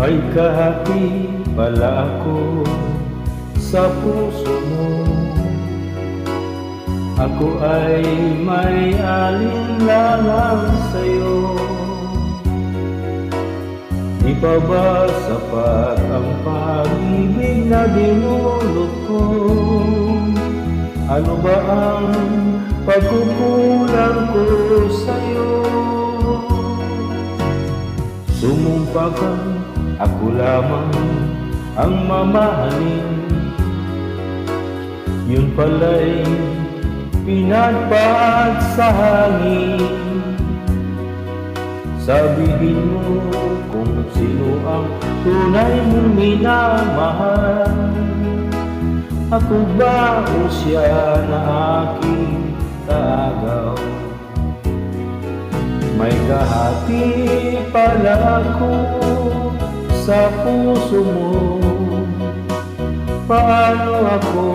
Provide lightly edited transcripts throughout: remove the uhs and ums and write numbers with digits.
May kahati pala ako sa puso mo. Ako ay may alinlangan sa'yo. Di pa ba sapat ang pag-ibig na dinulot ko? Ano ba ang pagkukulang ko sa'yo? Sumumpa ka, ako lamang ang mamahalin. Yun pala'y pinagpag sa hangin. Sabihin mo kung sino ang tunay mong minamahal. Ako ba o siya na aking tagaw? May kahati pala ako sa puso mo. Paano ako?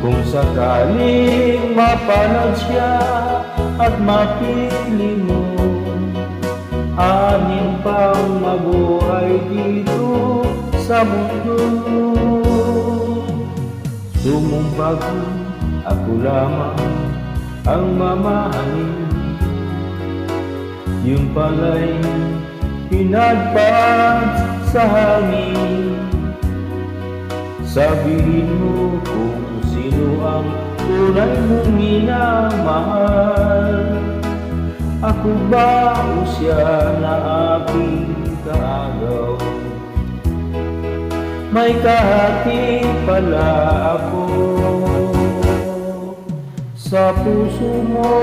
Kung sakaling mapalad siya at mapili mo, anin pang mabuhay dito sa mundo. Sumumpag ako lamang ang mamahalin. Yung pala'y pinagpag sa hangin. Sabihin mo kung sino ang tunay mong minamahal. Ako ba o siya na aking kaagaw? May kahati pala ako sa puso mo.